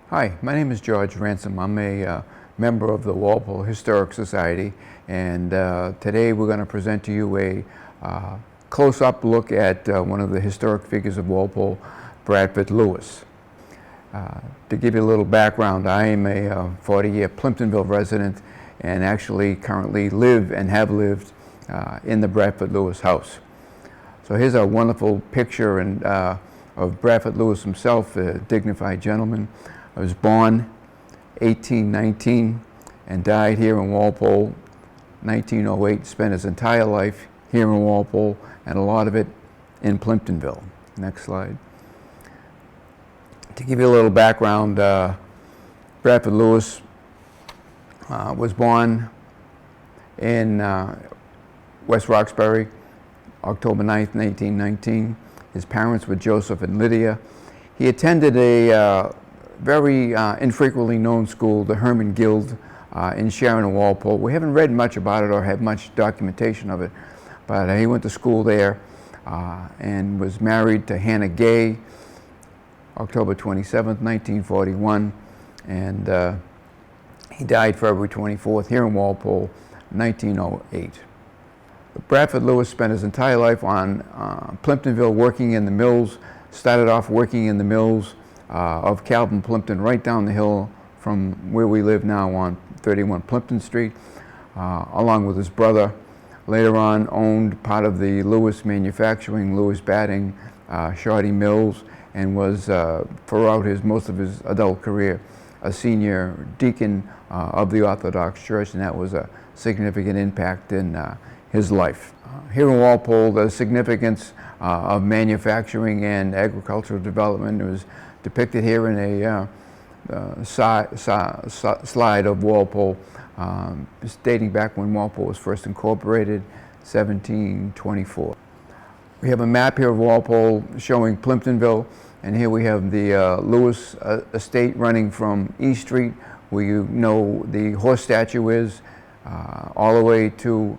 Hi, my name is George Ransom. I'm a member of the Walpole Historic Society, and today we're going to present to you a close-up look at one of the historic figures of Walpole, Bradford Lewis. To give you a little background, I am a 40-year Plimptonville resident and actually currently live and have lived in the Bradford Lewis house. So here's a wonderful picture of Bradford Lewis himself, a dignified gentleman. I was born 1819 and died here in Walpole 1908, spent his entire life here in Walpole and a lot of it in Plimptonville. Next slide. To give you a little background, Bradford Lewis was born in West Roxbury, October 9th, 1919. His parents were Joseph and Lydia. He attended a very infrequently known school, the Herman Guild in Sharon and Walpole. We haven't read much about it or had much documentation of it, but he went to school there and was married to Hannah Gay, October 27th, 1941, and he died February 24th here in Walpole, 1908. Bradford Lewis spent his entire life on Plimptonville, working in the mills. Started off working in the mills of Calvin Plimpton, right down the hill from where we live now on 31 Plimpton Street, along with his brother. Later on owned part of the Lewis Manufacturing, Lewis Batting, Shoddy Mills, and was throughout most of his adult career a senior deacon of the Orthodox Church, and that was a significant impact in his life. Here in Walpole, the significance of manufacturing and agricultural development was depicted here in a slide of Walpole, dating back when Walpole was first incorporated, 1724. We have a map here of Walpole showing Plimptonville, and here we have the Lewis estate running from East Street, where you know the horse statue is, all the way to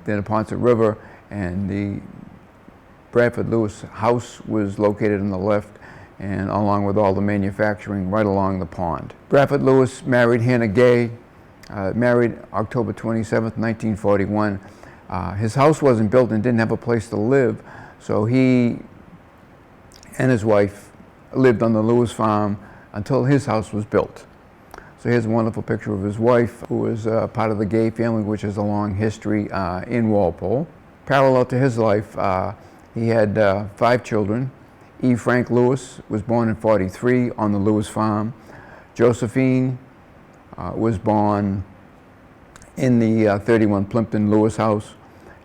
the Neponset River, and the Bradford Lewis house was located on the left, and along with all the manufacturing right along the pond. Bradford Lewis married Hannah Gay, married October 27th, 1941. His house wasn't built and didn't have a place to live, so he and his wife lived on the Lewis farm until his house was built. So here's a wonderful picture of his wife, who was part of the Gay family, which has a long history in Walpole. Parallel to his life, he had 5 children. E. Frank Lewis was born in 43 on the Lewis farm. Josephine was born in the 31 Plimpton Lewis house.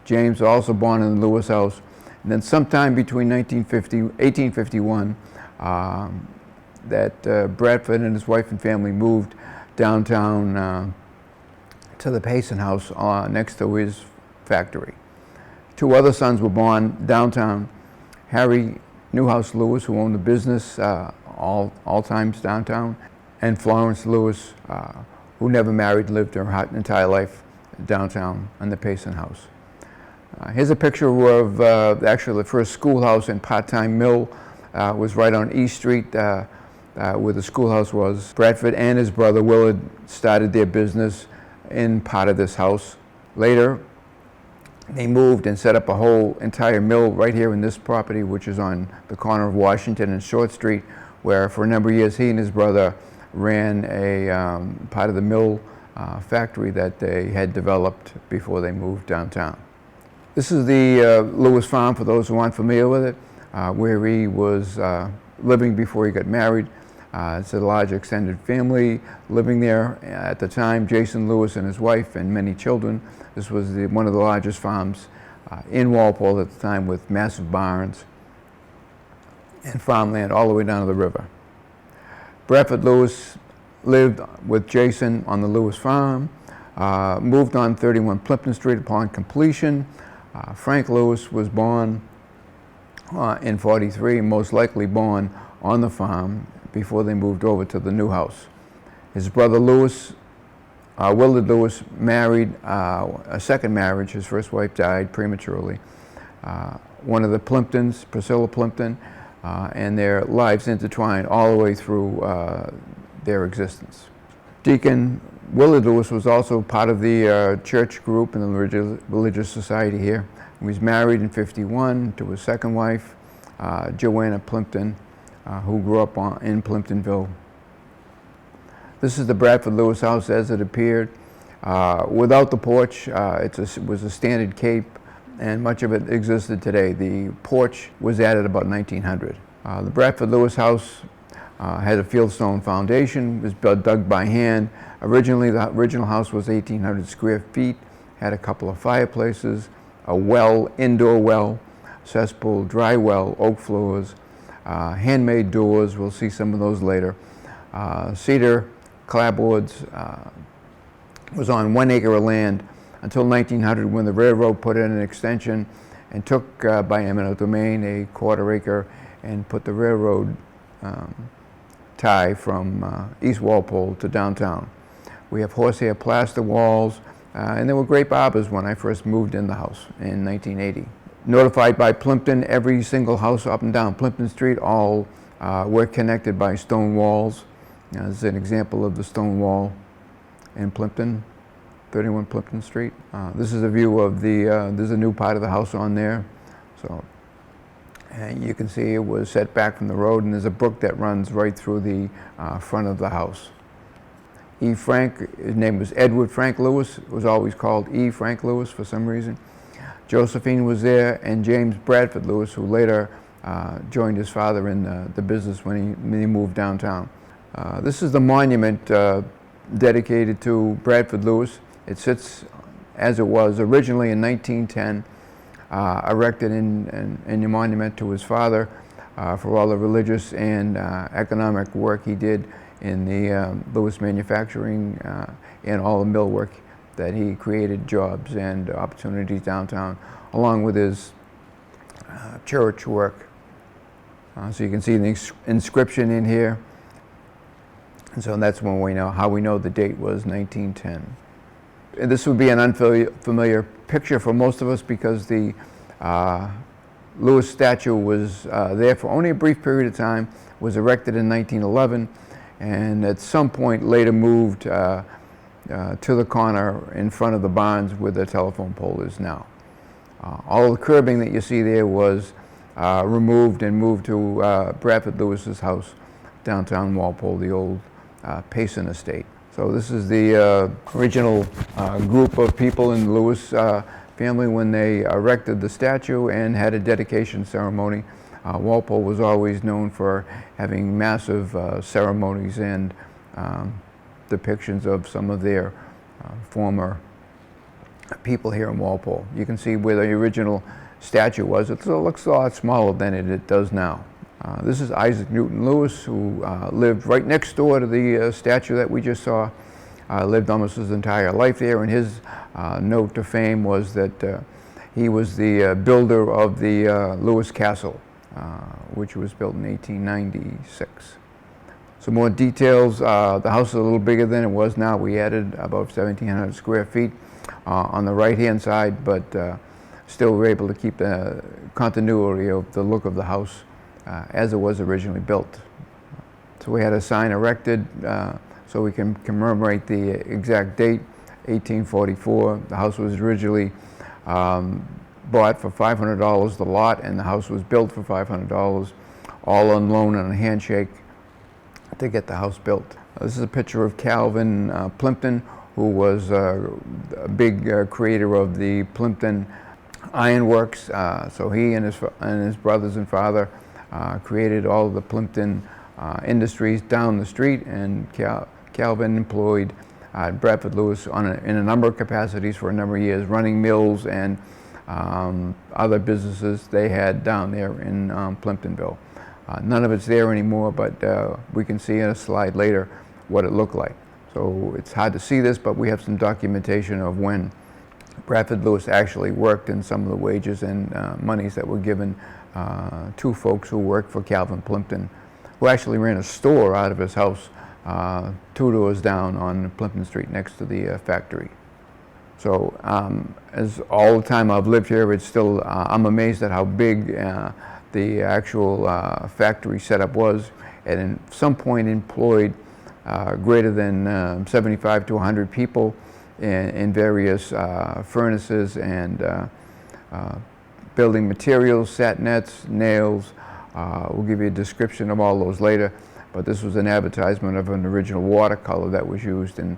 James was also born in the Lewis house. And then sometime between 1851, that Bradford and his wife and family moved downtown to the Payson house next to his factory. 2 other sons were born downtown. Harry Newhouse Lewis, who owned the business all times downtown, and Florence Lewis, who never married, lived her entire life downtown in the Payson house. Here's a picture of actually the first schoolhouse and part-time mill. Was right on East Street, where the schoolhouse was. Bradford and his brother Willard started their business in part of this house. Later, they moved and set up a whole entire mill right here in this property, which is on the corner of Washington and Short Street, where for a number of years he and his brother ran a part of the mill factory that they had developed before they moved downtown. This is the Lewis farm, for those who aren't familiar with it, where he was living before he got married. It's a large extended family living there at the time. Jason Lewis and his wife and many children. This was one of the largest farms in Walpole at the time, with massive barns and farmland all the way down to the river. Bradford Lewis lived with Jason on the Lewis farm, moved on 31 Plimpton Street upon completion. Frank Lewis was born in 43, most likely born on the farm before they moved over to the new house. His brother Lewis, Willard Lewis, married a second marriage. His first wife died prematurely. One of the Plimptons, Priscilla Plimpton, and their lives intertwined all the way through their existence. Deacon Willard Lewis was also part of the church group in the religious society here. He was married in '51 to his second wife, Joanna Plimpton, who grew up in Plimptonville. This is the Bradford Lewis house as it appeared. Without the porch, it was a standard cape, and much of it existed today. The porch was added about 1900. The Bradford Lewis house had a fieldstone foundation, was dug by hand. Originally, the original house was 1,800 square feet, had a couple of fireplaces, a well, indoor well, cesspool, dry well, oak floors, handmade doors, we'll see some of those later. Cedar clapboards, was on 1 acre of land until 1900 when the railroad put in an extension and took by eminent domain a quarter acre and put the railroad tie from East Walpole to downtown. We have horsehair plaster walls, and there were grape arbors when I first moved in the house in 1980. Notified by Plimpton, every single house up and down Plimpton Street, all were connected by stone walls. This is an example of the stone wall in Plimpton, 31 Plimpton Street. This is a view of there's a new part of the house on there. And you can see it was set back from the road, and there's a brook that runs right through the front of the house. E. Frank, his name was Edward Frank Lewis, was always called E. Frank Lewis for some reason. Josephine was there, and James Bradford Lewis, who later joined his father in the business when he moved downtown. This is the monument dedicated to Bradford Lewis. It sits as it was originally in 1910, erected in a monument to his father for all the religious and economic work he did in the Lewis manufacturing and all the mill work that he created, jobs and opportunities downtown, along with his church work. So you can see the inscription in here. And so that's when we know how we know the date was 1910. And this would be an unfamiliar picture for most of us because the Lewis statue was there for only a brief period of time, was erected in 1911, and at some point later moved to the corner in front of the barns where the telephone pole is now. All the curbing that you see there was removed and moved to Bradford Lewis's house, downtown Walpole, the old Payson estate. So this is the original group of people in the Lewis family when they erected the statue and had a dedication ceremony. Walpole was always known for having massive ceremonies and depictions of some of their former people here in Walpole. You can see where the original statue was. It looks a lot smaller than it does now. This is Isaac Newton Lewis, who lived right next door to the statue that we just saw. Lived almost his entire life there, and his note to fame was that he was the builder of the Lewis Castle, which was built in 1896. Some more details. The house is a little bigger than it was now. We added about 1,700 square feet on the right-hand side, but still were able to keep the continuity of the look of the house as it was originally built. So we had a sign erected so we can commemorate the exact date, 1844. The house was originally bought for $500 the lot, and the house was built for $500, all on loan and a handshake to get the house built. This is a picture of Calvin Plimpton, who was a big creator of the Plimpton Ironworks. So he and his brothers and father created all of the Plimpton industries down the street, and Calvin employed Bradford Lewis in a number of capacities for a number of years, running mills and other businesses they had down there in Plimptonville. None of it's there anymore, but we can see in a slide later what it looked like. So it's hard to see this, but we have some documentation of when Bradford Lewis actually worked and some of the wages and monies that were given to folks who worked for Calvin Plimpton, who actually ran a store out of his house 2 doors down on Plimpton Street next to the factory. So as all the time I've lived here, it's still, I'm amazed at how big the actual factory setup was, and at some point employed greater than 75 to 100 people in various furnaces and building materials, sat nets, nails. We'll give you a description of all those later, but this was an advertisement of an original watercolor that was used in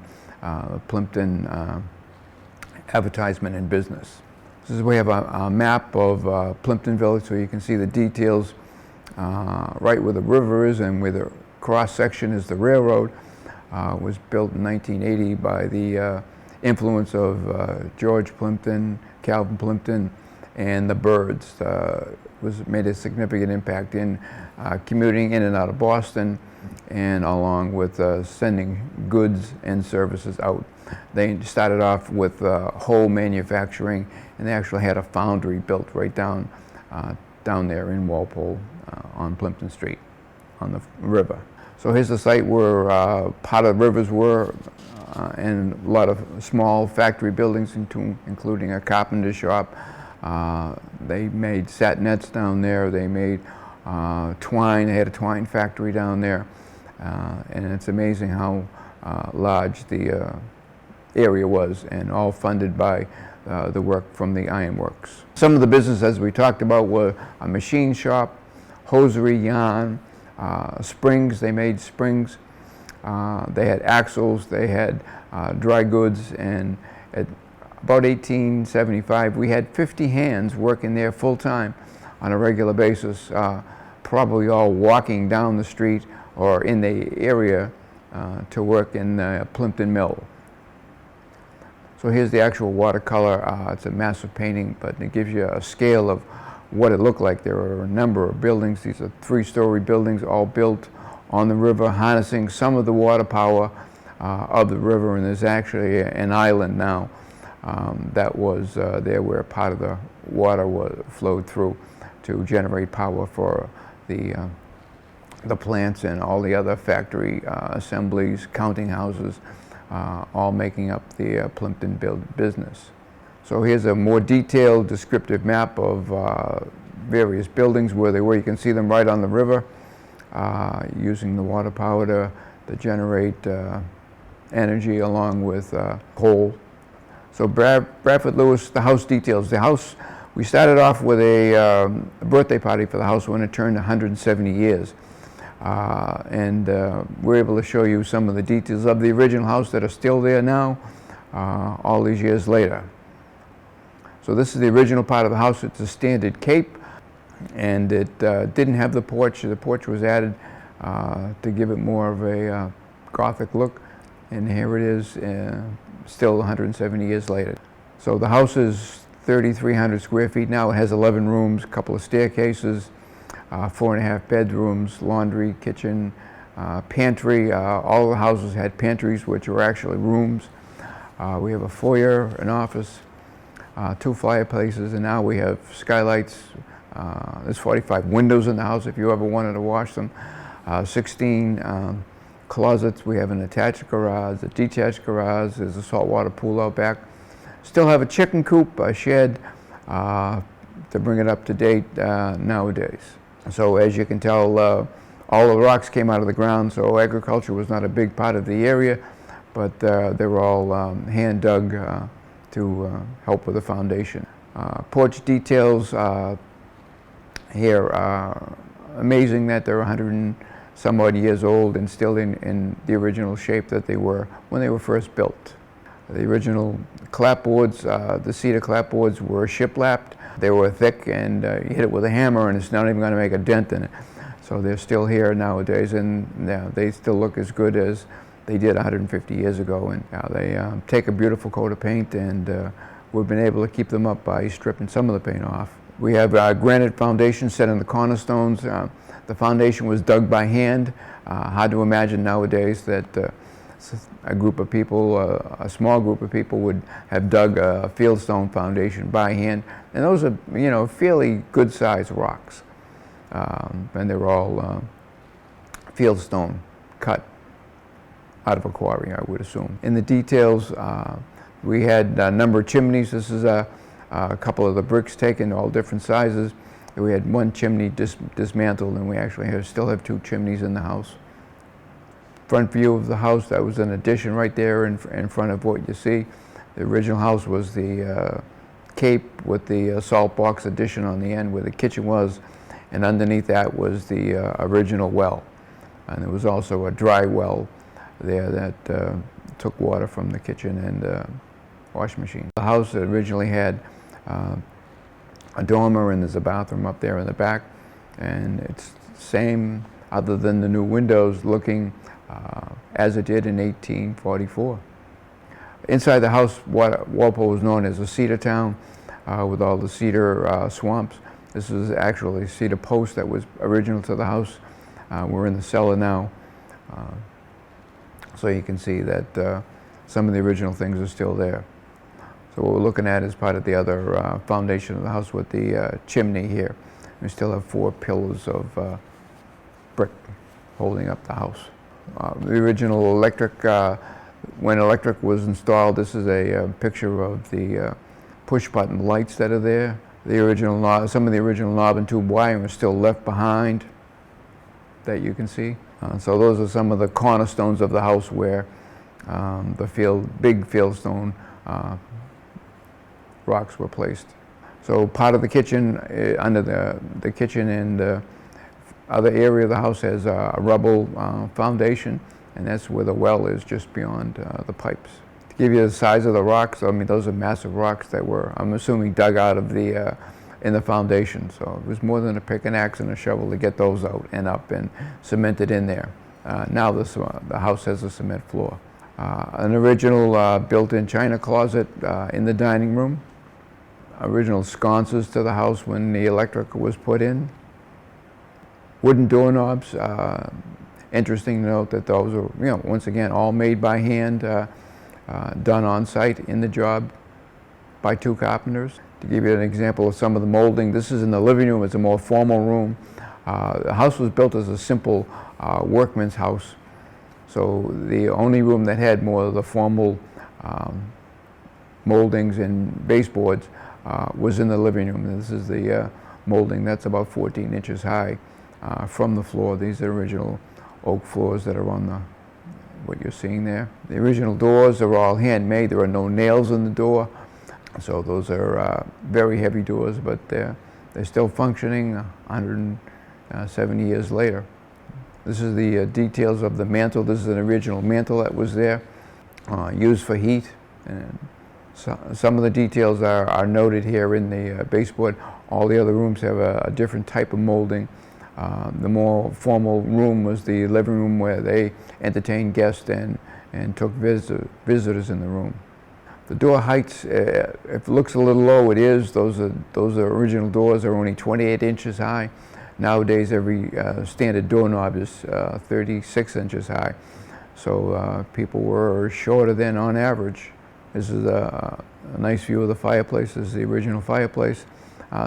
Plimpton advertisement and business. This is, we have a map of Plimpton Village, so you can see the details right where the river is and where the cross section is the railroad. Was built in 1980 by the influence of George Plimpton, Calvin Plimpton, and the Byrds. Made a significant impact in commuting in and out of Boston, and along with sending goods and services out. They started off with whole manufacturing, and they actually had a foundry built right down there in Walpole on Plimpton Street on the river. So here's the site where part of the rivers were, and a lot of small factory buildings, including a carpenter shop. They made sat nets down there. They made twine. They had a twine factory down there, and it's amazing how large the area was, and all funded by the work from the ironworks. Some of the business, as we talked about, were a machine shop, hosiery, yarn, springs. They made springs. They had axles. They had dry goods, and at about 1875, we had 50 hands working there full time on a regular basis, probably all walking down the street or in the area to work in the Plimpton Mill. So here's the actual watercolor. It's a massive painting, but it gives you a scale of what it looked like. There are a number of buildings. These are 3-story buildings, all built on the river, harnessing some of the water power of the river, and there's actually an island now that was there where part of the water flowed through to generate power for the plants and all the other factory assemblies, counting houses, all making up the Plimpton business. So here's a more detailed descriptive map of various buildings where they were. You can see them right on the river, using the water power to generate energy along with coal. So Bradford Lewis, the house details. The house, we started off with a birthday party for the house when it turned 170 years. And we're able to show you some of the details of the original house that are still there now, all these years later. So this is the original part of the house. It's a standard cape, and it didn't have the porch. The porch was added to give it more of a Gothic look, and here it is, still 170 years later. So the house is 3,300 square feet now. It has 11 rooms, a couple of staircases, 4.5 bedrooms, laundry, kitchen, pantry. All the houses had pantries, which were actually rooms. We have a foyer, an office, 2 fireplaces, and now we have skylights. There's 45 windows in the house if you ever wanted to wash them. 16 closets. We have an attached garage, a detached garage. There's a saltwater pool out back. Still have a chicken coop, a shed, to bring it up to date nowadays. So as you can tell, all the rocks came out of the ground, so agriculture was not a big part of the area, but they were all hand dug to help with the foundation. Porch details here are amazing that they're 100 and some odd years old and still in the original shape that they were when they were first built. The original clapboards, the cedar clapboards, were shiplapped. They were thick, and you hit it with a hammer and it's not even going to make a dent in it. So they're still here nowadays, and they still look as good as they did 150 years ago. And they take a beautiful coat of paint, and we've been able to keep them up by stripping some of the paint off. We have a granite foundation set in the cornerstones. The foundation was dug by hand. Hard to imagine nowadays that a group of people, a small group of people, would have dug a fieldstone foundation by hand. And those are, fairly good-sized rocks. And they're all fieldstone cut out of a quarry, I would assume. In the details, we had a number of chimneys. This is a couple of the bricks taken, all different sizes. We had one chimney dismantled, and we actually still have 2 chimneys in the house. front view of the house. That was an addition right there in front of what you see. The original house was the cape with the salt box addition on the end where the kitchen was, and underneath that was the original well. And there was also a dry well there that took water from the kitchen and wash machine. The house originally had a dormer, and there's a bathroom up there in the back, and it's the same other than the new windows looking as it did in 1844. Inside the house, what Walpole was known as a cedar town with all the cedar swamps. This is actually a cedar post that was original to the house. We're in the cellar now, so you can see that some of the original things are still there. So what we're looking at is part of the other foundation of the house with the chimney here. We still have 4 pillars of brick holding up the house. The original electric, when electric was installed, this is a picture of the push-button lights that are there. The original knob, some of the original knob and tube wiring is still left behind that you can see. So those are some of the cornerstones of the house where the big fieldstone rocks were placed. So part of the kitchen, under the kitchen and the other area of the house has a rubble foundation, and that's where the well is, just beyond the pipes. To give you the size of the rocks, I mean, those are massive rocks that were, I'm assuming, dug out of in the foundation. So it was more than a pick, an axe, and a shovel to get those out and up and cemented in there. Now the house has a cement floor. An original built-in china closet in the dining room. Original sconces to the house when the electric was put in. Wooden doorknobs. Interesting to note that those are, once again, all made by hand, done on site in the job by 2 carpenters. To give you an example of some of the molding, this is in the living room. It's a more formal room. The house was built as a simple workman's house, so the only room that had more of the formal moldings and baseboards was in the living room. And this is the molding that's about 14 inches high from the floor. These are original oak floors that are on what you're seeing there. The original doors are all handmade. There are no nails in the door, so those are very heavy doors, but they're still functioning 170 years later. This is the details of the mantle. This is an original mantle that was there, used for heat. And some of the details are noted here in the baseboard. All the other rooms have a different type of molding. The more formal room was the living room where they entertained guests and took visitors in the room. The door heights, if it looks a little low, it is. Those original doors are only 28 inches high. Nowadays, every standard doorknob is 36 inches high. So people were shorter than on average. This is a nice view of the fireplace. This is the original fireplace.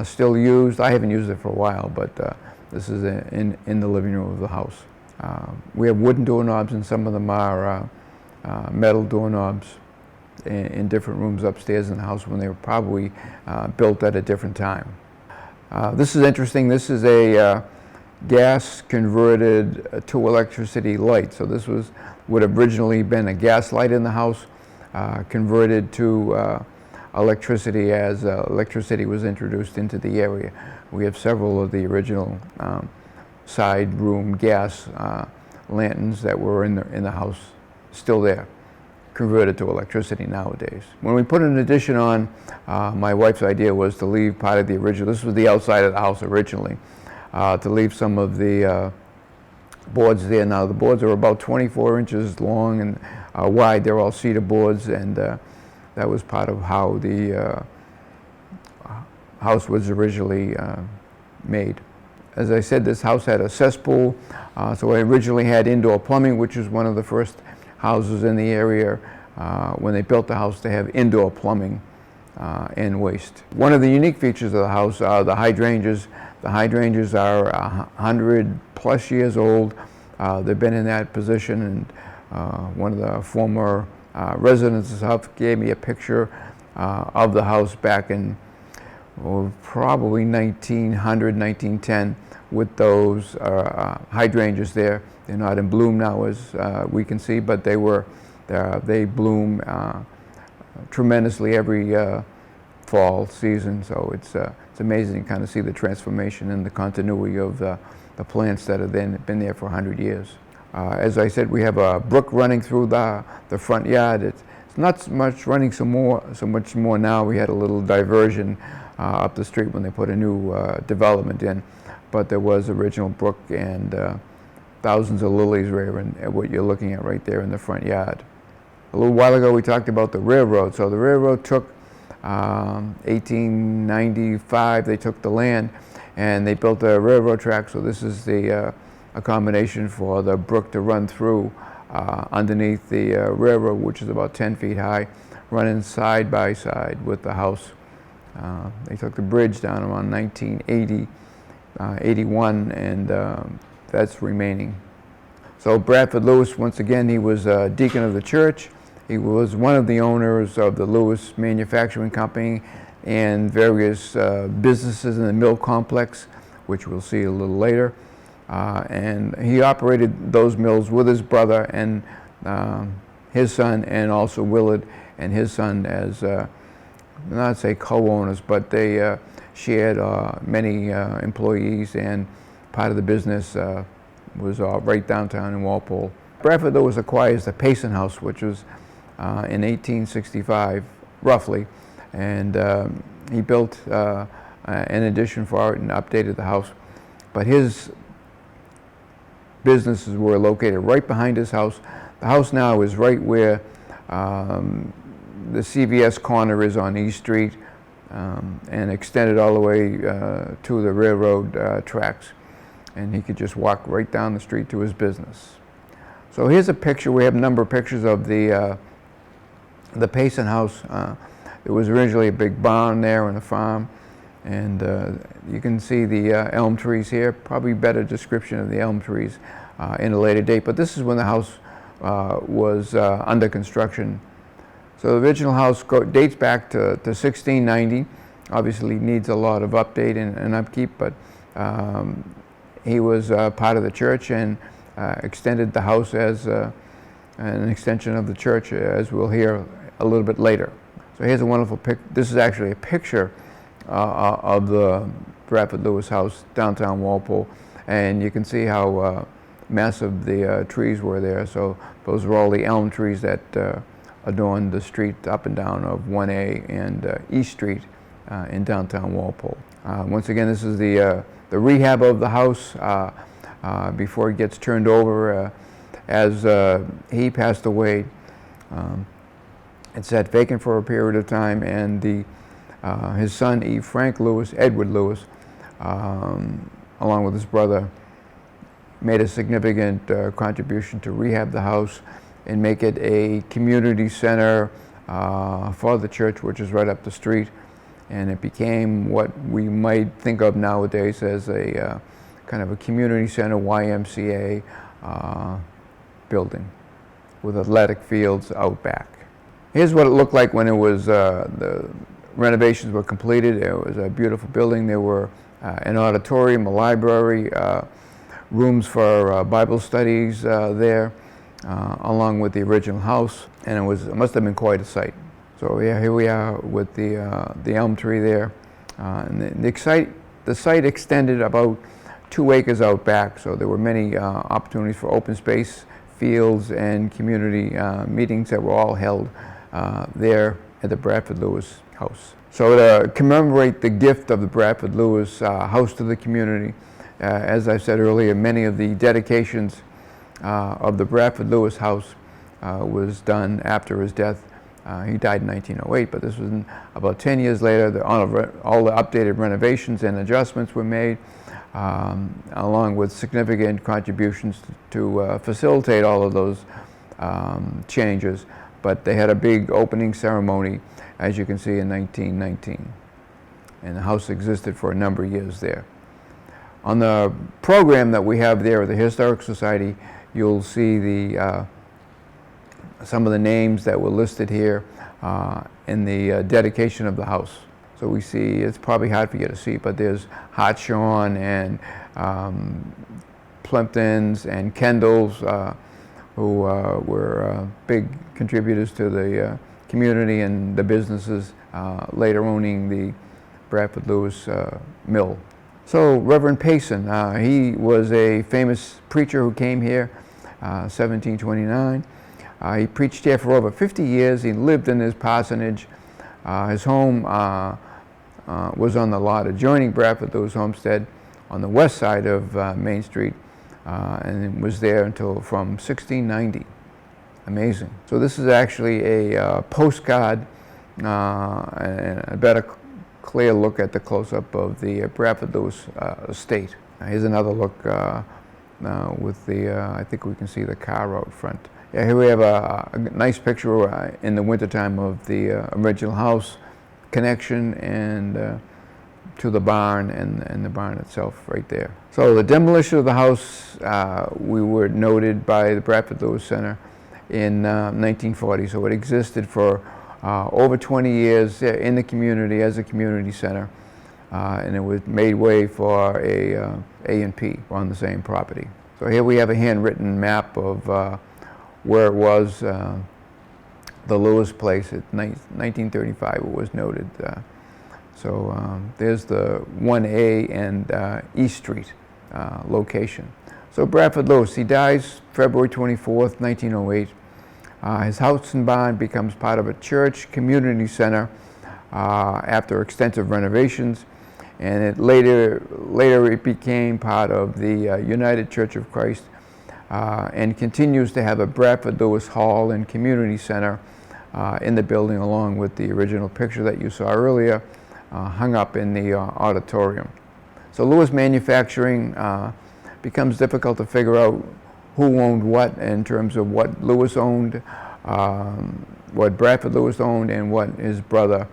Still used. I haven't used it for a while, but this is in the living room of the house. We have wooden doorknobs, and some of them are metal doorknobs in different rooms upstairs in the house when they were probably built at a different time. This is interesting. This is a gas converted to electricity light. So this would have originally been a gas light in the house, converted to electricity as electricity was introduced into the area. We have several of the original side room gas lanterns that were in the house still there, converted to electricity nowadays. When we put an addition on, my wife's idea was to leave part of the original, this was the outside of the house originally, to leave some of the boards there. Now the boards are about 24 inches long and wide. They're all cedar boards, and that was part of how the house was originally made. As I said, this house had a cesspool, so it originally had indoor plumbing, which was one of the first houses in the area when they built the house to have indoor plumbing and waste. One of the unique features of the house are the hydrangeas. The hydrangeas are 100+ years old. They've been in that position, and one of the former residents of the house gave me a picture of the house back in probably 1900, 1910, with those hydrangeas there. They're not in bloom now, as we can see, but they bloom tremendously every fall season. So it's amazing to kind of see the transformation and the continuity of the plants that have been there for 100 years. As I said, we have a brook running through the front yard. It's not so much running so much more now. We had a little diversion up the street when they put a new development in, but there was original brook and thousands of lilies right in what you're looking at right there in the front yard. A little while ago we talked about the railroad. So the railroad took 1895, they took the land and they built a railroad track. So this is the accommodation for the brook to run through underneath the railroad, which is about 10 feet high, running side by side with the house. They took the bridge down around 1980, 81, and that's remaining. So Bradford Lewis, once again, he was a deacon of the church. He was one of the owners of the Lewis Manufacturing Company and various businesses in the mill complex, which we'll see a little later. And he operated those mills with his brother and his son, and also Willard and his son as, not say co-owners, but they shared many employees, and part of the business was right downtown in Walpole. Bradford Lewis acquires the Payson house, which was in 1865, roughly, and he built an addition for it and updated the house. But his businesses were located right behind his house. The house now is right where the CVS corner is on East Street, and extended all the way to the railroad tracks. And he could just walk right down the street to his business. So here's a picture. We have a number of pictures of the Payson house. It was originally a big barn there and a farm, and you can see the elm trees here. Probably better description of the elm trees in a later date, but this is when the house was under construction. So the original house dates back to 1690. Obviously needs a lot of update and upkeep, but he was part of the church and extended the house as an extension of the church, as we'll hear a little bit later. So here's a wonderful this is actually a picture of the Bradford Lewis house downtown Walpole, and you can see how massive the trees were there. So those are all the elm trees that adorn the street up and down of 1A and East Street in downtown Walpole. Once again, this is the rehab of the house before it gets turned over. As he passed away, it sat vacant for a period of time, and his son, Edward Lewis, along with his brother, made a significant contribution to rehab the house and make it a community center for the church, which is right up the street. And it became what we might think of nowadays as a kind of a community center, YMCA building with athletic fields out back. Here's what it looked like when it was the renovations were completed. It was a beautiful building. There were an auditorium, a library, rooms for Bible studies there, along with the original house, and it must have been quite a sight. So yeah, here we are with the elm tree there, and the site extended about 2 acres out back. So there were many opportunities for open space, fields, and community meetings that were all held there at the Bradford Lewis house. So to commemorate the gift of the Bradford Lewis house to the community, as I said earlier, many of the dedications of the Bradford Lewis house was done after his death. He died in 1908, but this was about 10 years later. All the updated renovations and adjustments were made, along with significant contributions to facilitate all of those changes. But they had a big opening ceremony, as you can see, in 1919. And the house existed for a number of years there. On the program that we have there at the Historic Society, you'll see some of the names that were listed here in the dedication of the house. So we see, it's probably hard for you to see, but there's Hartshorn and Plimptons and Kendalls, who were big contributors to the community and the businesses later owning the Bradford Lewis mill. So Reverend Payson, he was a famous preacher who came here 1729. He preached here for over 50 years. He lived in his parsonage. His home was on the lot adjoining Bradford Lewis homestead on the west side of Main Street, and it was there until from 1690. Amazing. So this is actually a postcard and a better clear look at the close-up of the Bradford Lewis estate. Here's another look with the, I think we can see the car out front. Yeah, here we have a nice picture in the wintertime of the original house connection and to the barn and the barn itself right there. So the demolition of the house, we were noted by the Bradford Lewis Center in 1940, so it existed for over 20 years in the community as a community center, and it was made way for a A&P on the same property. So here we have a handwritten map of where it was, the Lewis place. In 1935 it was noted. So there's the 1A and East Street location. So Bradford Lewis, he dies February 24th, 1908. His house and barn becomes part of a church community center after extensive renovations, and it later it became part of the United Church of Christ, and continues to have a Bradford Lewis Hall and Community Center in the building, along with the original picture that you saw earlier hung up in the auditorium. So Lewis Manufacturing becomes difficult to figure out who owned what in terms of what Lewis owned, what Bradford Lewis owned, and what his brother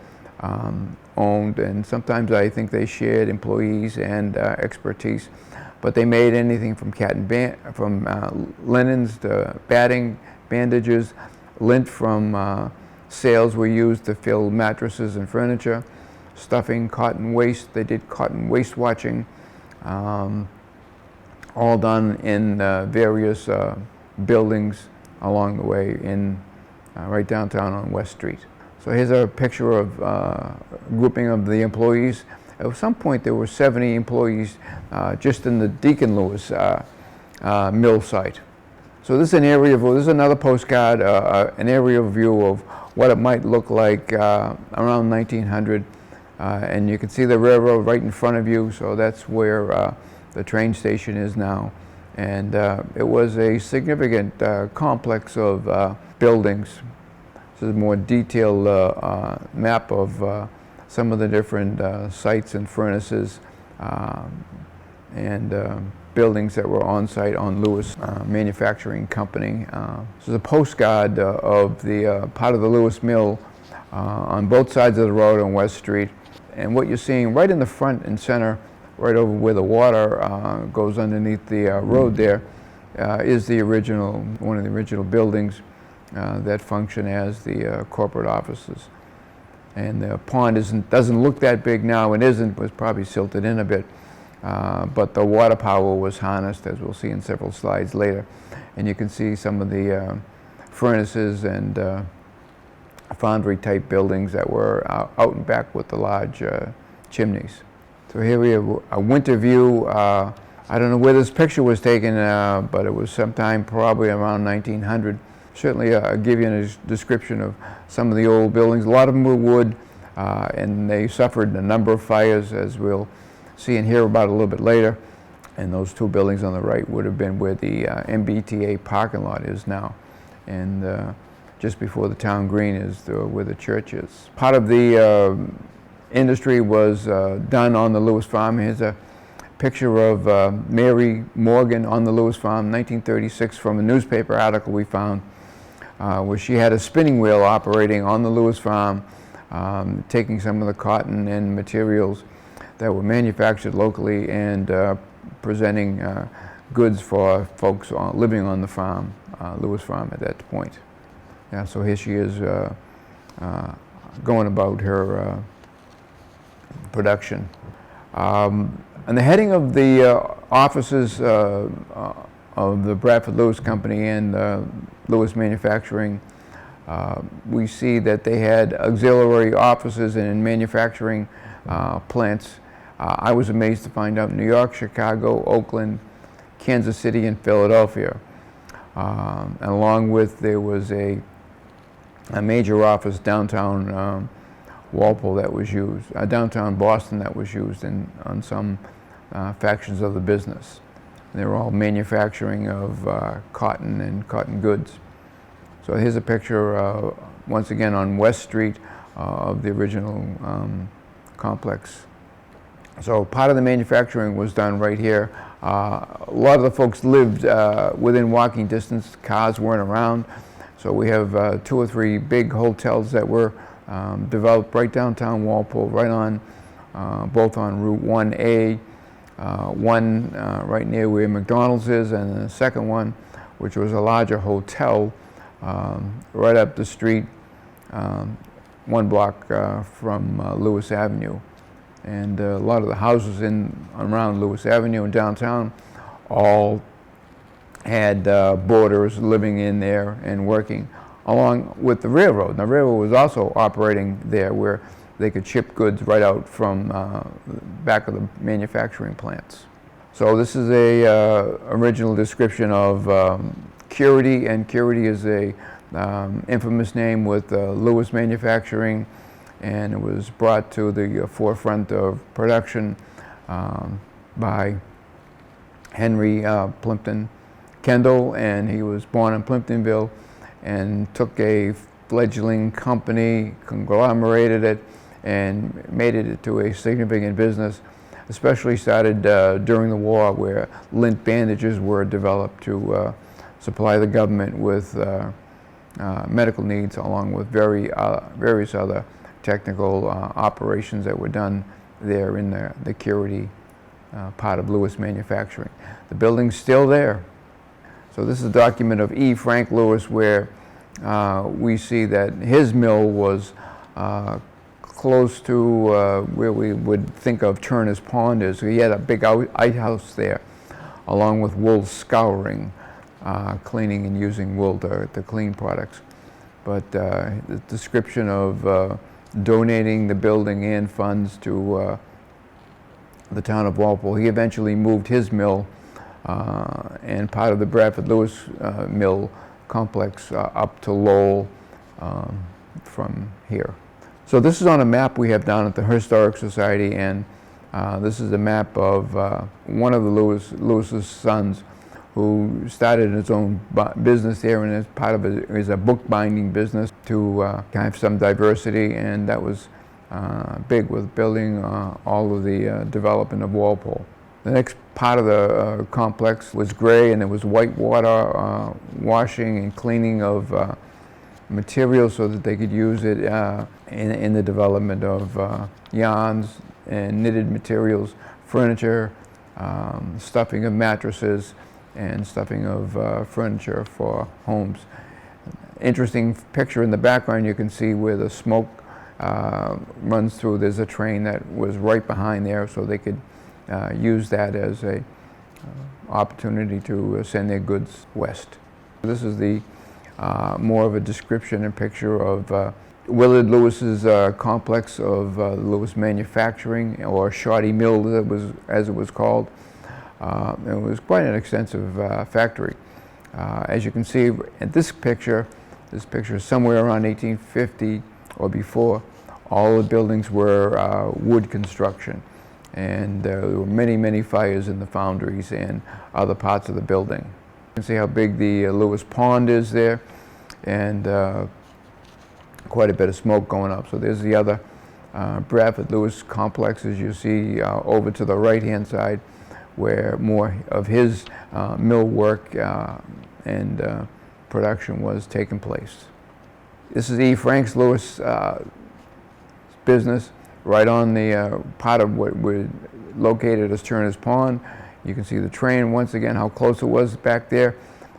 owned. And sometimes I think they shared employees and expertise. But they made anything from linens to batting, bandages. Lint from sails were used to fill mattresses and furniture. Stuffing, cotton waste. They did cotton waste watching. All done in various buildings along the way in right downtown on West Street. So here's a picture of grouping of the employees. At some point there were 70 employees just in the Deacon Lewis mill site. So this is an area view. This is another postcard, an aerial view of what it might look like around 1900. And you can see the railroad right in front of you, so that's where the train station is now. And it was a significant complex of buildings. This is a more detailed map of some of the different sites and furnaces and buildings that were on site on Lewis Manufacturing Company. This is a postcard of the part of the Lewis Mill on both sides of the road on West Street. And what you're seeing right in the front and center, right over where the water goes underneath the road there, is the original, one of the original buildings that function as the corporate offices. And the pond doesn't look that big now. It isn't, was probably silted in a bit. But the water power was harnessed, as we'll see in several slides later. And you can see some of the furnaces and foundry type buildings that were out and back with the large chimneys. So here we have a winter view. I don't know where this picture was taken, but it was sometime probably around 1900. Certainly I'll give you a description of some of the old buildings. A lot of them were wood, and they suffered a number of fires, as we'll see and hear about a little bit later. And those two buildings on the right would have been where the MBTA parking lot is now. And just before the town green is where the church is. Part of the industry was done on the Lewis farm. Here's a picture of Mary Morgan on the Lewis farm, 1936, from a newspaper article we found, where she had a spinning wheel operating on the Lewis farm, taking some of the cotton and materials that were manufactured locally and presenting goods for folks living on the farm, Lewis farm at that point. Yeah, so here she is going about her production. And the heading of the offices of the Bradford Lewis Company and Lewis Manufacturing, we see that they had auxiliary offices in manufacturing plants. I was amazed to find out New York, Chicago, Oakland, Kansas City, and Philadelphia. And along with, there was a major office downtown Walpole that was used, downtown Boston that was used on some factions of the business. They were all manufacturing of cotton and cotton goods. So here's a picture, once again, on West Street of the original complex. So part of the manufacturing was done right here. A lot of the folks lived within walking distance. Cars weren't around. So we have 2 or 3 big hotels that were developed right downtown Walpole, right on, both on Route 1A, one right near where McDonald's is, and the second one, which was a larger hotel, right up the street, 1 block from Lewis Avenue. And a lot of the houses around Lewis Avenue and downtown all had boarders living in there and working along with the railroad. And the railroad was also operating there, where they could ship goods right out from back of the manufacturing plants. So this is a original description of Curity, and Curity is a infamous name with Lewis Manufacturing, and it was brought to the forefront of production by Henry Plimpton Kendall, and he was born in Plimptonville and took a fledgling company, conglomerated it, and made it into a significant business, especially started during the war, where lint bandages were developed to supply the government with medical needs, along with various other technical operations that were done there in the Curity part of Lewis Manufacturing. The building's still there. So this is a document of E. Frank Lewis, where we see that his mill was close to where we would think of Turner's Pond is. So he had a big outhouse there, along with wool scouring, cleaning and using wool to clean products. But the description of donating the building and funds to the town of Walpole. He eventually moved his mill and part of the Bradford Lewis mill complex up to Lowell from here. So this is on a map we have down at the Historic Society, and this is a map of one of the Lewis's sons, who started his own business there, and as part of it is a bookbinding business to have some diversity, and that was big with building all of the development of Walpole. The next part of the complex was gray, and it was white water washing and cleaning of materials so that they could use it in the development of yarns and knitted materials, furniture, stuffing of mattresses, and stuffing of furniture for homes. Interesting picture in the background, you can see where the smoke runs through. There's a train that was right behind there, so they could use that as a opportunity to send their goods west. This is the more of a description and picture of Willard Lewis's complex of Lewis Manufacturing, or Shoddy Mill as it was called. It was quite an extensive factory. As you can see at this picture is somewhere around 1850 or before. All the buildings were wood construction, and there were many fires in the foundries and other parts of the building. You can see how big the Lewis Pond is there, and quite a bit of smoke going up. So there's the other Bradford Lewis complexes you see over to the right-hand side, where more of his mill work and production was taking place. This is E. Frank Lewis' business, right on the part of what we're located as Turner's Pond. You can see the train, once again, how close it was back there.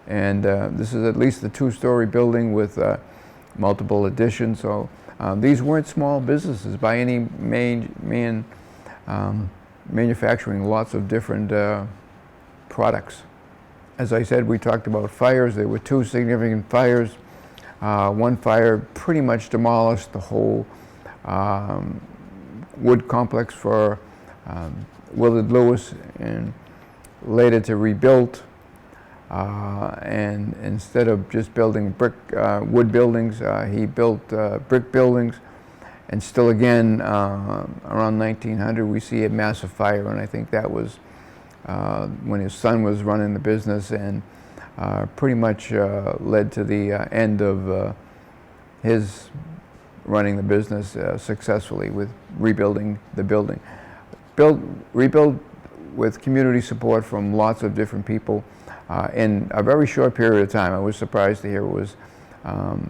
And this is at least a 2-story building with multiple additions. So these weren't small businesses by any manufacturing lots of different products. As I said, we talked about fires. There were two significant fires. One fire pretty much demolished the whole wood complex for Willard Lewis, and later to rebuild. And instead of just building wood buildings, he built brick buildings. And still again, around 1900, we see a massive fire, and I think that was when his son was running the business, and pretty much led to the end of his running the business successfully with rebuilding the building. Rebuild with community support from lots of different people in a very short period of time. I was surprised to hear it was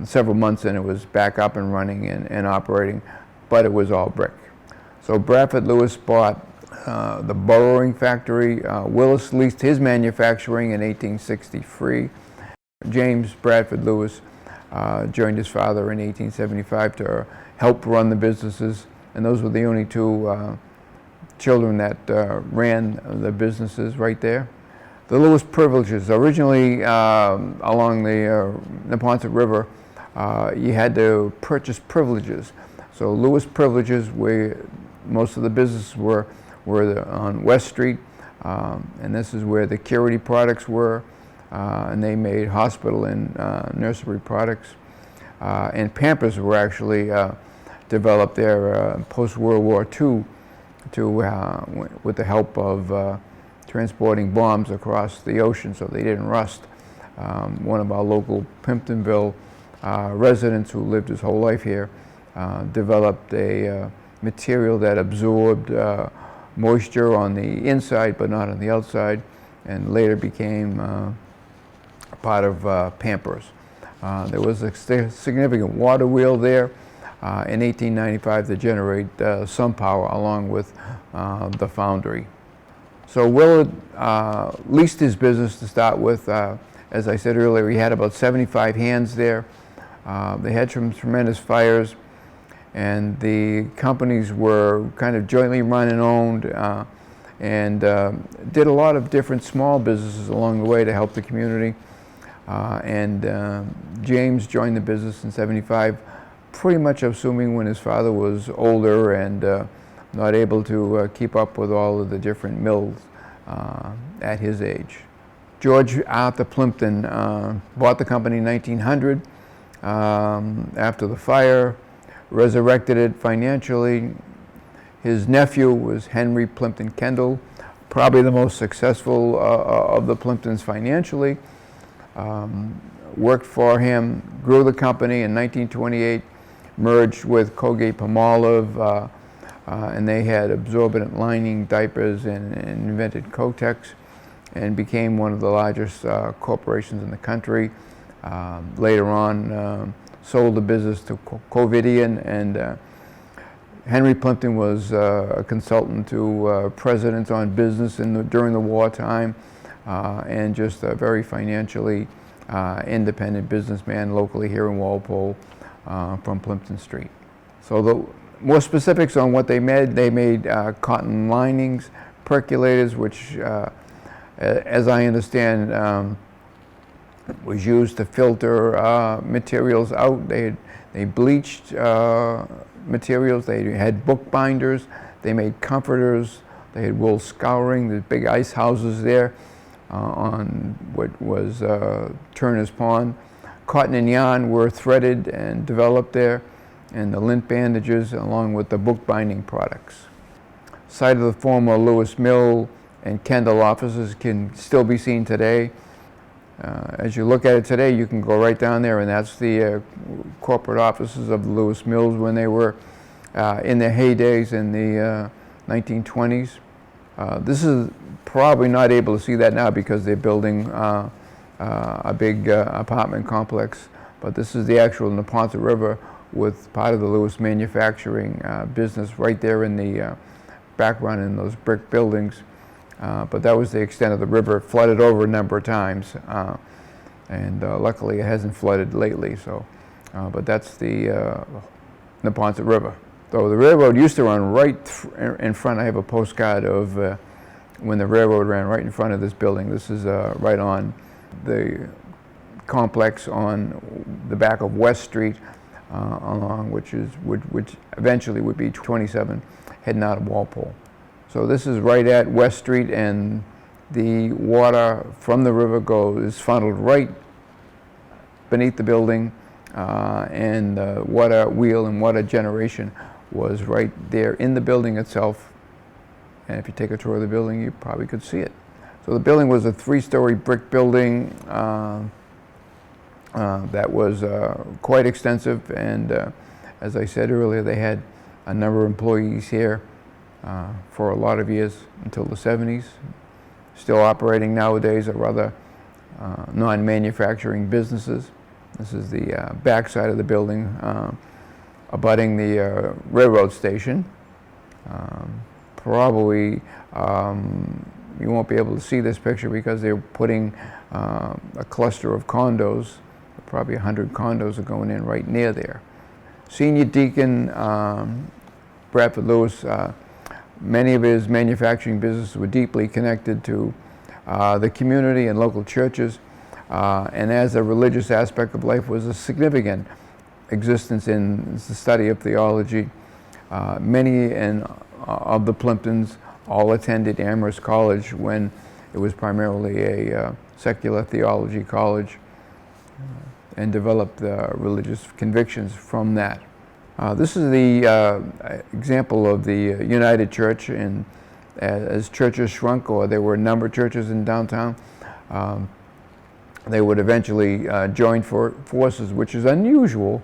several months and it was back up and running and operating, but it was all brick. So Bradford Lewis bought the burrowing factory. Willis leased his manufacturing in 1863. James Bradford Lewis joined his father in 1875 to help run the businesses, and those were the only two children that ran the businesses right there. The Lewis privileges. Originally along the Neponset River, you had to purchase privileges. So Lewis privileges, where most of the businesses were on West Street, and this is where the Curity products were, and they made hospital and nursery products. And Pampers were actually developed there post-World War II with the help of transporting bombs across the ocean so they didn't rust. One of our local Pimptonville residents who lived his whole life here developed a material that absorbed moisture on the inside but not on the outside, and later became part of Pampers. There was a significant water wheel there in 1895 to generate some power along with the foundry. So Willard leased his business to start with. As I said earlier, he had about 75 hands there. They had some tremendous fires, and the companies were kind of jointly run and owned, and did a lot of different small businesses along the way to help the community. James joined the business in '75, pretty much assuming when his father was older and not able to keep up with all of the different mills at his age. George Arthur Plimpton bought the company in 1900 after the fire, resurrected it financially. His nephew was Henry Plimpton Kendall, probably the most successful of the Plimptons financially. Worked for him, grew the company in 1928, merged with Colgate-Palmolive, and they had absorbent lining diapers and invented Kotex, and became one of the largest corporations in the country. Later on, sold the business to Covidien, and Henry Plimpton was a consultant to presidents on business during the wartime, and just a very financially independent businessman locally here in Walpole from Plimpton Street. So the more specifics on what they made cotton linings, percolators, which as I understand was used to filter materials out. They bleached materials, they had book binders, they made comforters, they had wool scouring, the big ice houses there on what was Turner's Pond. Cotton and yarn were threaded and developed there, and the lint bandages along with the bookbinding products. Site of the former Lewis Mill and Kendall offices can still be seen today. As you look at it today, you can go right down there, and that's the corporate offices of the Lewis Mills when they were in their heydays in the 1920s. This is probably not able to see that now because they're building a big apartment complex, but this is the actual Neponset River with part of the Lewis manufacturing business right there in the background in those brick buildings. But that was the extent of the river. It flooded over a number of times, and luckily it hasn't flooded lately. So, but that's the Neponset River. So the railroad used to run right in front. I have a postcard of when the railroad ran right in front of this building. This is right on the complex on the back of West Street, along which eventually would be 27, heading out of Walpole. So this is right at West Street, and the water from the river is funneled right beneath the building, and water wheel and water generation was right there in the building itself. And if you take a tour of the building, you probably could see it. So the building was a 3-story brick building that was quite extensive, and as I said earlier, they had a number of employees here for a lot of years until the 70s. Still operating nowadays are other non-manufacturing businesses. This is the back side of the building, abutting the railroad station. Probably you won't be able to see this picture because they're putting a cluster of condos. Probably 100 condos are going in right near there. Senior Deacon Bradford Lewis, many of his manufacturing businesses were deeply connected to the community and local churches, and as a religious aspect of life was a significant existence in the study of theology. Many of the Plimptons all attended Amherst College when it was primarily a secular theology college, and developed religious convictions from that. This is the example of the United Church, and as churches shrunk, or there were a number of churches in downtown, they would eventually join forces, which is unusual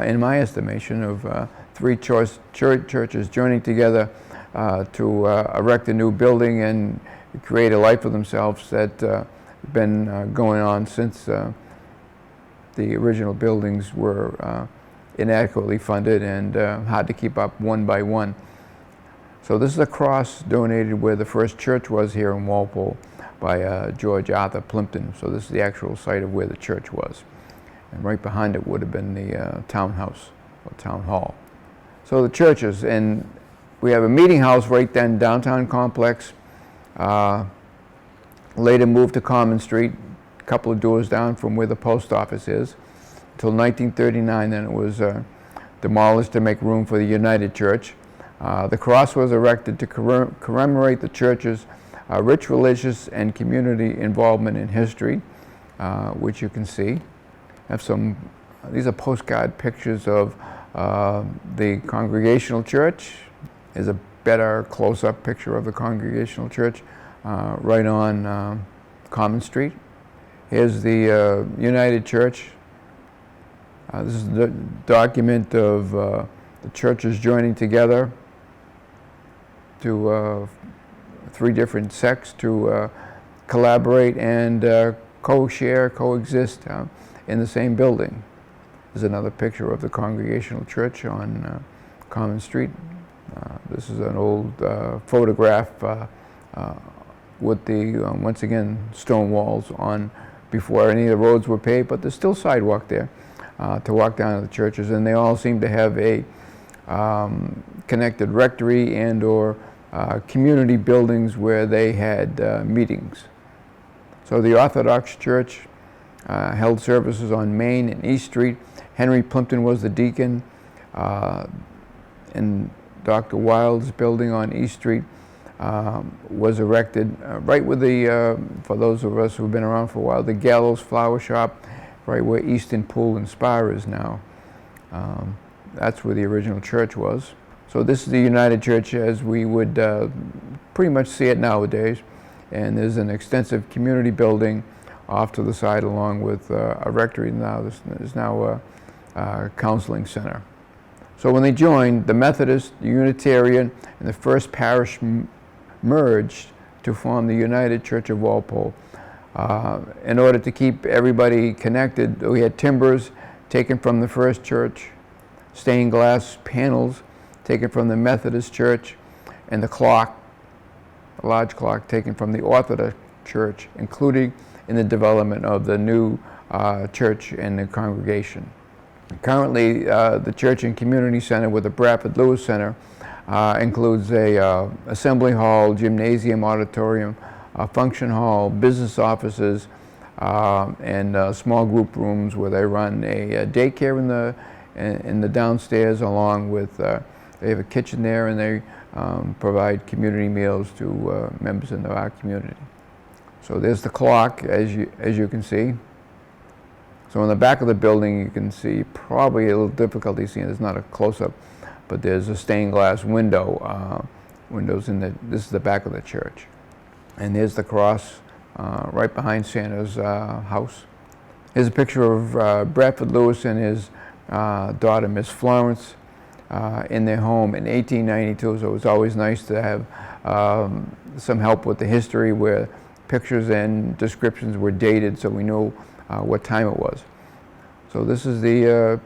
in my estimation, of 3 churches joining together to erect a new building and create a life for themselves that has been going on since the original buildings were inadequately funded and hard to keep up one by one. So this is a cross donated where the first church was here in Walpole by George Arthur Plimpton. So this is the actual site of where the church was. And right behind it would have been the townhouse or town hall. So the churches, and we have a meeting house right then, downtown complex. Later moved to Common Street, a couple of doors down from where the post office is, until 1939. Then it was demolished to make room for the United Church. The cross was erected to commemorate the church's rich religious and community involvement in history, which you can see. These are postcard pictures of the Congregational Church. Here's a better close-up picture of the Congregational Church right on Common Street. Here's the United Church. This is the document of the churches joining together to 3 different sects to collaborate and co-share, coexist in the same building. There's another picture of the Congregational Church on Common Street. This is an old photograph with the, once again, stone walls on before any of the roads were paved, but there's still sidewalk there to walk down to the churches, and they all seem to have a connected rectory and or community buildings where they had meetings. So the Orthodox Church held services on Main and East Street. Henry Plimpton was the deacon in Dr. Wild's building on East Street. Was erected right with the, for those of us who've been around for a while, the Gallows Flower Shop, right where Easton Pool and Spa is now. That's where the original church was. So this is the United Church as we would pretty much see it nowadays. And there's an extensive community building off to the side along with a rectory now. There's now a counseling center. So when they joined, the Methodist, the Unitarian, and the First Parish merged to form the United Church of Walpole. In order to keep everybody connected, we had timbers taken from the First Church, stained glass panels taken from the Methodist Church, and the clock, a large clock, taken from the Orthodox Church, including in the development of the new church and the congregation. Currently, the Church and Community Center with the Bradford Lewis Center includes a assembly hall, gymnasium, auditorium, function hall, business offices, and small group rooms where they run a daycare in the downstairs, along with they have a kitchen there, and they provide community meals to members in our community. So there's the clock, as you can see. So in the back of the building, you can see, probably a little difficulty seeing, it's not a close-up, but there's a stained glass window, windows this is the back of the church. And there's the cross right behind Santa's house. Here's a picture of Bradford Lewis and his daughter, Miss Florence, in their home in 1892. So it was always nice to have some help with the history, where pictures and descriptions were dated so we knew what time it was. So this is the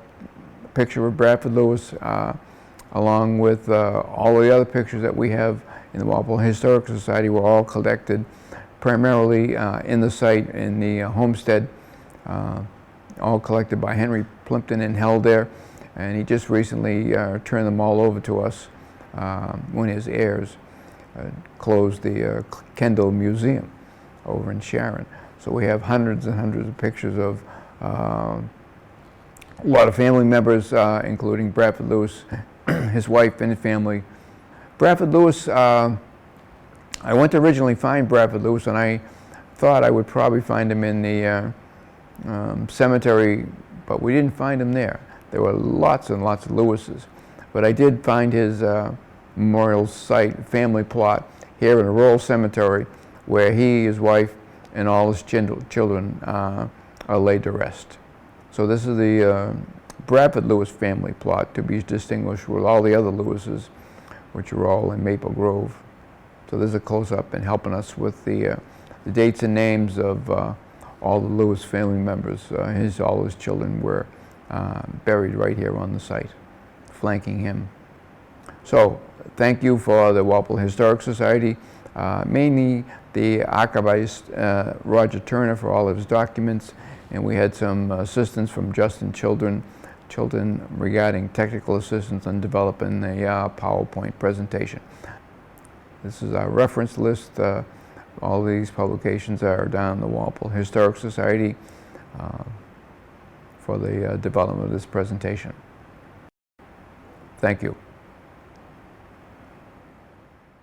picture of Bradford Lewis, along with all the other pictures that we have in the Walpole Historic Society. Were all collected primarily in the site, in the homestead, all collected by Henry Plimpton and held there. And he just recently turned them all over to us when his heirs closed the Kendall Museum over in Sharon. So we have hundreds and hundreds of pictures of a lot of family members, including Bradford Lewis, his wife and his family. Bradford Lewis, I went to originally find Bradford Lewis, and I thought I would probably find him in the cemetery, but we didn't find him there. There were lots and lots of Lewises, but I did find his memorial site, family plot, here in a rural cemetery, where he, his wife, and all his children are laid to rest. So this is the Bradford Lewis family plot, to be distinguished with all the other Lewises, which are all in Maple Grove. So there's a close-up and helping us with the dates and names of all the Lewis family members. All his children were buried right here on the site, flanking him. So thank you for the Walpole Historic Society, mainly the archivist Roger Turner for all of his documents, and we had some assistance from Justin Children regarding technical assistance on developing a PowerPoint presentation. This is our reference list. All these publications are down the Walpole Historic Society for the development of this presentation. Thank you.